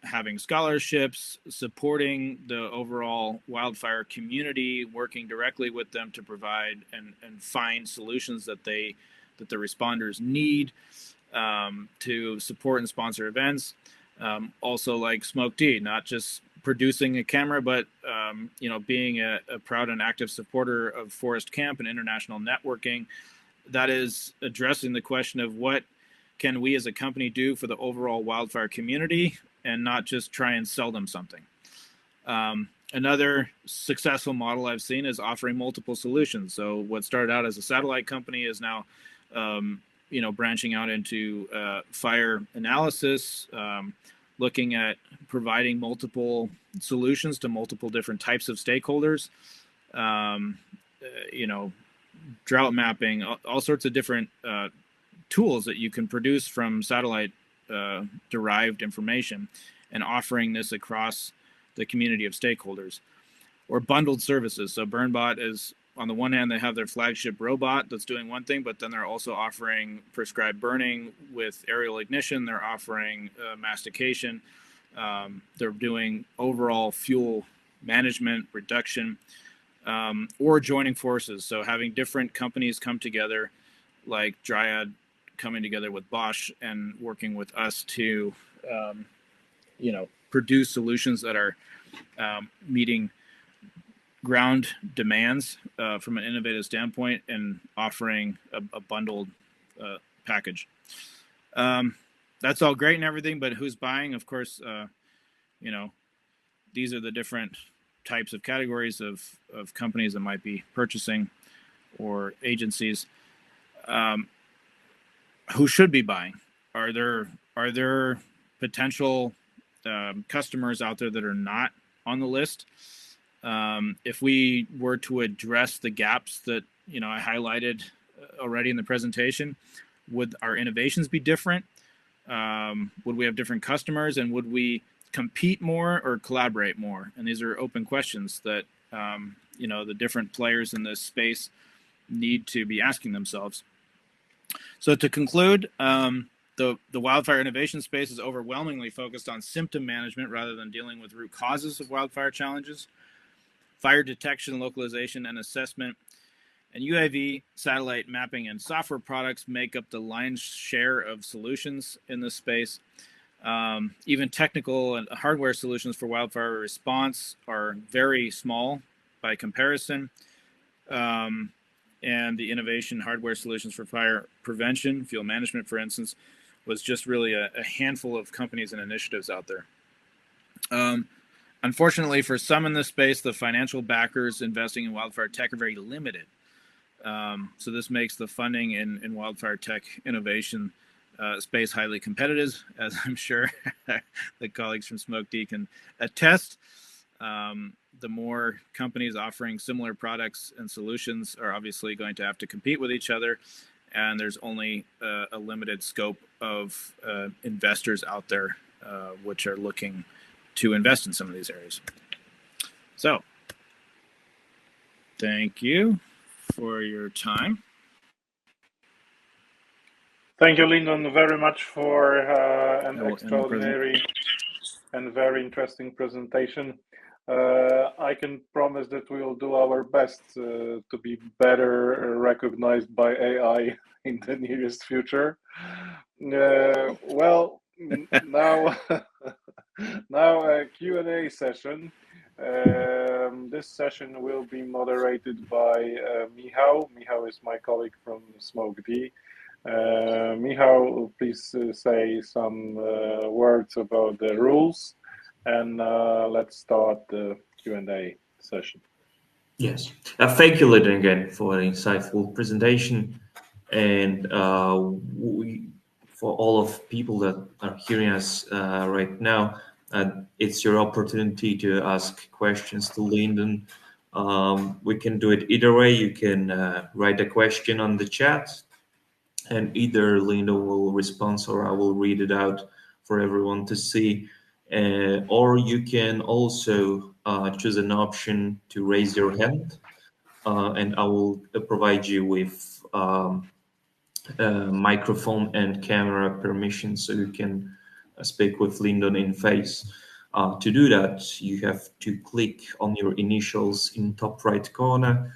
Speaker 2: having scholarships, supporting the overall wildfire community, working directly with them to provide and find solutions that the responders need, to support and sponsor events. Also like SmokeD, not just producing a camera, but being a proud and active supporter of Forest Camp and international networking. That is addressing the question of what can we as a company do for the overall wildfire community and not just try and sell them something. Another successful model I've seen is offering multiple solutions. So what started out as a satellite company is now, branching out into fire analysis, looking at providing multiple solutions to multiple different types of stakeholders, drought mapping, all sorts of different tools that you can produce from satellite derived information, and offering this across the community of stakeholders, or bundled services. So BurnBot is, on the one hand, they have their flagship robot that's doing one thing, but then they're also offering prescribed burning with aerial ignition. They're offering mastication. They're doing overall fuel management, reduction, or joining forces. So having different companies come together, like Dryad coming together with Bosch and working with us to, produce solutions that are meeting ground demands from an innovative standpoint, and offering a bundled package. That's all great and everything, but who's buying? Of course, these are the different types of categories of companies that might be purchasing, or agencies. Who should be buying? Are there potential customers out there that are not on the list? If we were to address the gaps that I highlighted already in the presentation, would our innovations be different? Would we have different customers, and would we compete more or collaborate more? And these are open questions that the different players in this space need to be asking themselves. So to conclude, the wildfire innovation space is overwhelmingly focused on symptom management rather than dealing with root causes of wildfire challenges. Fire detection, localization, and assessment, and UAV, satellite mapping, and software products make up the lion's share of solutions in this space. Even technical and hardware solutions for wildfire response are very small by comparison. And the innovation hardware solutions for fire prevention, fuel management, for instance, was just really a handful of companies and initiatives out there. Unfortunately, for some in this space, the financial backers investing in wildfire tech are very limited. So this makes the funding in wildfire tech innovation space highly competitive, as I'm sure the colleagues from SmokeD can attest. The more companies offering similar products and solutions are obviously going to have to compete with each other, and there's only a limited scope of investors out there which are looking to invest in some of these areas. So, thank you for your time.
Speaker 1: Thank you, Lindon, very much for an extraordinary and very interesting presentation. I can promise that we will do our best to be better recognized by AI in the nearest future. Well, now a Q&A session. This session will be moderated by Michał. Michał is my colleague from SmokeD. Michał, please say some words about the rules, and let's start the Q&A session.
Speaker 3: Yes. Thank you, Lindon, again for an insightful presentation. And for all of people that are hearing us right now, it's your opportunity to ask questions to Lindon. We can do it either way. You can write a question on the chat, and either Lindon will respond or I will read it out for everyone to see. Or you can also choose an option to raise your hand, and I will provide you with microphone and camera permission so you can speak with Lindon in face. To do that, you have to click on your initials in top right corner,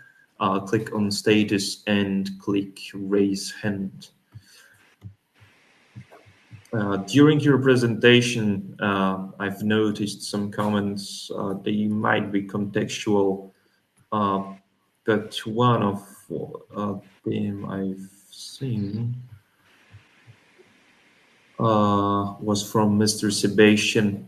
Speaker 3: click on status, and click raise hand. During your presentation, I've noticed some comments. They might be contextual, but one of them I've seen was from Mr. Sebastian.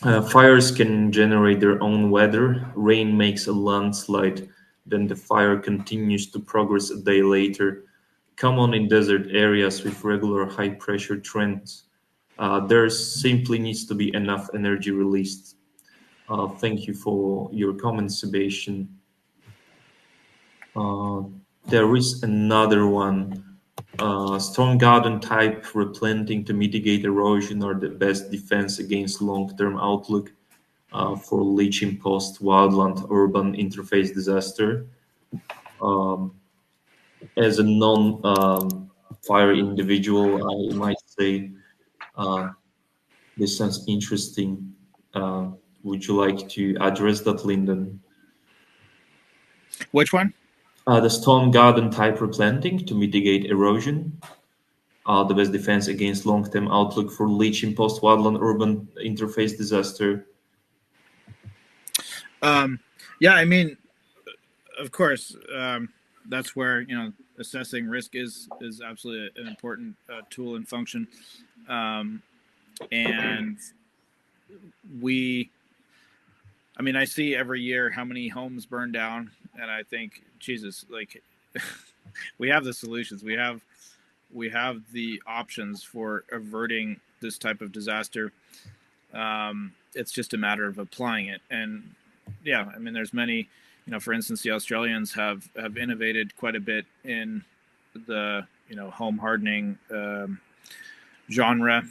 Speaker 3: Fires can generate their own weather. Rain makes a landslide, then the fire continues to progress a day later. Common in desert areas with regular high pressure trends. There simply needs to be enough energy released. Thank you for your comment, Sebastian. Uh, there is another one. Storm garden type replanting to mitigate erosion are the best defense against long-term outlook for leaching post wildland urban interface disaster. Um, as a non-fire individual, I might say uh, this sounds interesting. Would you like to address that, Lyndon?
Speaker 2: Which one?
Speaker 3: The storm garden type replanting to mitigate erosion are the best defense against long-term outlook for leaching post-wildland urban interface disaster.
Speaker 2: Yeah, I mean, of course, that's where assessing risk is absolutely an important tool and function, and I see every year how many homes burn down, and I think, Jesus, like we have the solutions, we have the options for averting this type of disaster. It's just a matter of applying it, and yeah, there's many. For instance, the Australians have innovated quite a bit in the home hardening genre,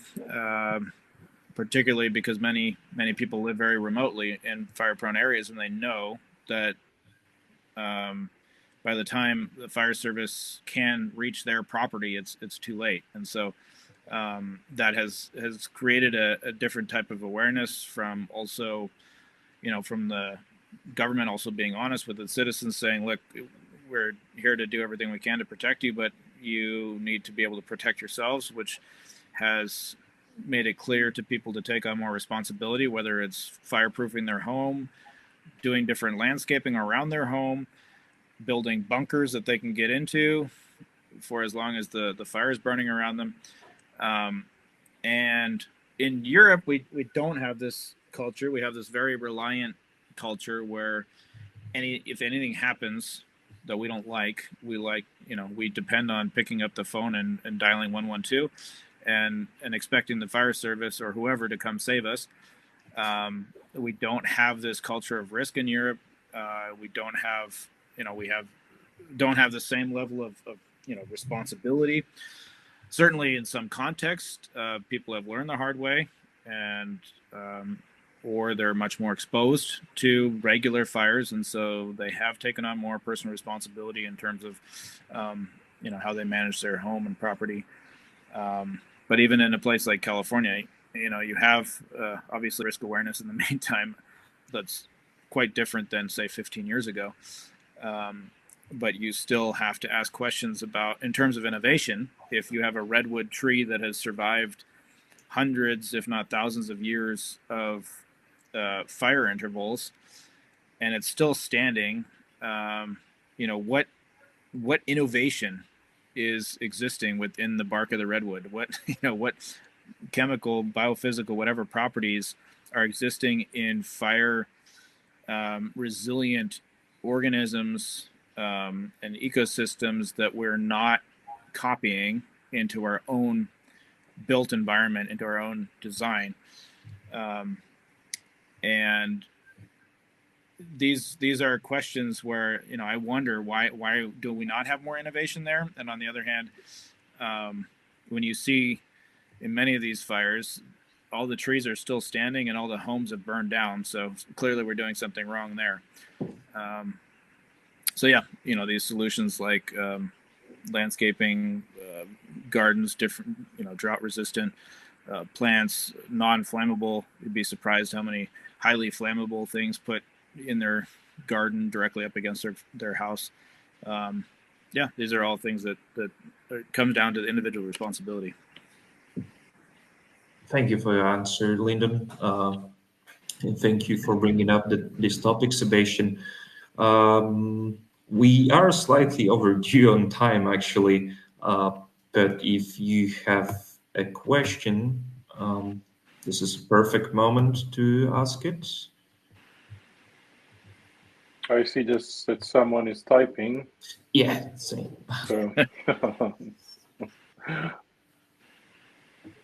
Speaker 2: particularly because many people live very remotely in fire-prone areas, and they know that by the time the fire service can reach their property, it's too late, and so that has created a different type of awareness from also, from the government also being honest with its citizens, saying, look, we're here to do everything we can to protect you, but you need to be able to protect yourselves, which has made it clear to people to take on more responsibility, whether it's fireproofing their home, doing different landscaping around their home, building bunkers that they can get into for as long as the fire is burning around them. And in Europe, we don't have this culture. We have this very reliant culture where if anything happens that we don't like, we depend on picking up the phone and dialing 112 and expecting the fire service or whoever to come save us. We don't have this culture of risk in Europe. We don't have the same level of responsibility. Certainly in some context, people have learned the hard way, and or they're much more exposed to regular fires, and so they have taken on more personal responsibility in terms of how they manage their home and property. But even in a place like California, you have obviously risk awareness in the meantime that's quite different than, say, 15 years ago. But you still have to ask questions about, in terms of innovation, if you have a redwood tree that has survived hundreds, if not thousands of years of fire intervals, and it's still standing, what innovation is existing within the bark of the redwood? What chemical, biophysical, whatever properties are existing in fire resilient organisms and ecosystems that we're not copying into our own built environment, into our own design. And these are questions where I wonder why do we not have more innovation there? And on the other hand, when you see in many of these fires, all the trees are still standing and all the homes have burned down, so clearly we're doing something wrong there. So yeah, these solutions like landscaping, gardens, different drought resistant plants, non-flammable. You'd be surprised how many highly flammable things put in their garden directly up against their house. Yeah, these are all things that come down to the individual responsibility.
Speaker 3: Thank you for your answer, Lyndon. And thank you for bringing up this topic, Sebastian. We are slightly overdue on time, actually. But if you have a question, this is a perfect moment to ask it.
Speaker 1: I see just that someone is typing.
Speaker 3: Yeah, same.
Speaker 1: So.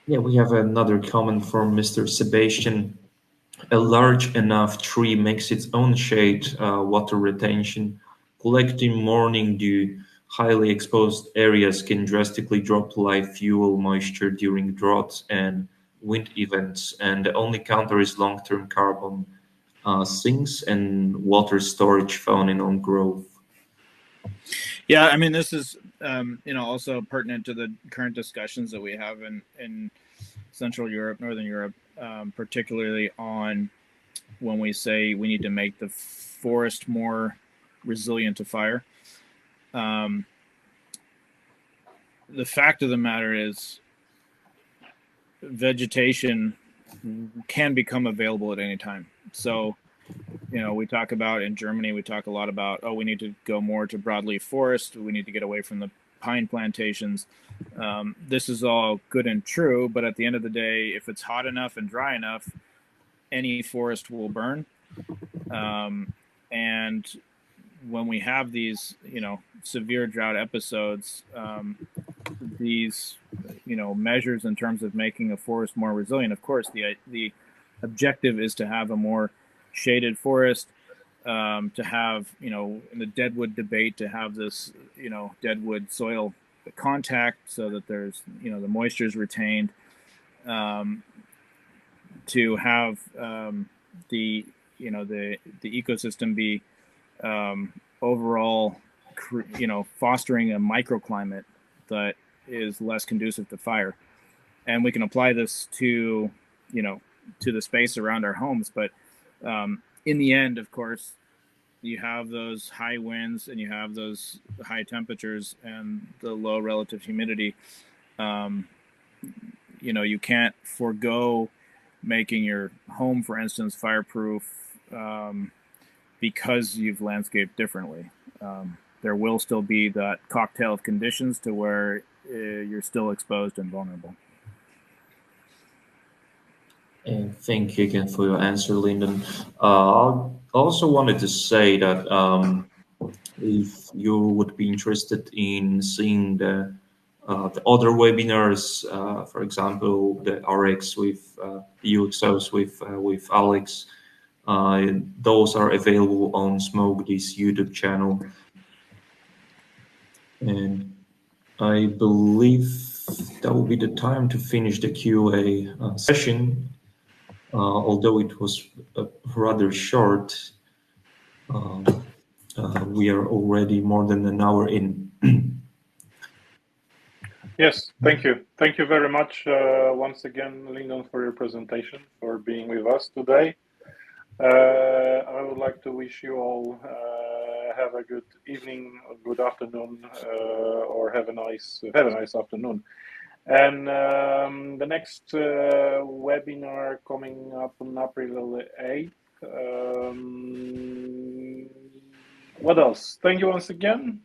Speaker 3: Yeah, we have another comment from Mr. Sebastian. A large enough tree makes its own shade, water retention, collecting morning dew. Highly exposed areas can drastically drop live fuel moisture during droughts and wind events, and the only counter is long-term carbon sinks and water storage found in on growth.
Speaker 2: Yeah, I mean, this is also pertinent to the current discussions that we have in Central Europe, Northern Europe, particularly on when we say we need to make the forest more resilient to fire. The fact of the matter is vegetation can become available at any time. So, we talk about in Germany, we talk a lot about, we need to go more to broadleaf forest. We need to get away from the pine plantations. This is all good and true, but at the end of the day, if it's hot enough and dry enough, any forest will burn. And when we have these, severe drought episodes, these, measures in terms of making a forest more resilient, of course, the objective is to have a more shaded forest, to have, in the deadwood debate, to have this, deadwood soil contact so that there's, the moisture is retained, to have the ecosystem be overall, fostering a microclimate that is less conducive to fire. And we can apply this to, to the space around our homes. But in the end, of course, you have those high winds and you have those high temperatures and the low relative humidity. You can't forego making your home, for instance, fireproof because you've landscaped differently. There will still be that cocktail of conditions to where you're still exposed and vulnerable.
Speaker 3: And thank you again for your answer, Lyndon. I also wanted to say that if you would be interested in seeing the other webinars, for example, the RX with UXOs with Alex, those are available on SmokeD's YouTube channel. And I believe that will be the time to finish the QA session. Although it was rather short, we are already more than an hour in.
Speaker 1: Yes, thank you. Thank you very much once again, Lindon, for your presentation, for being with us today. I would like to wish you all have a good evening, a good afternoon, or have a nice afternoon. And the next webinar coming up on April 8th. What else? Thank you once again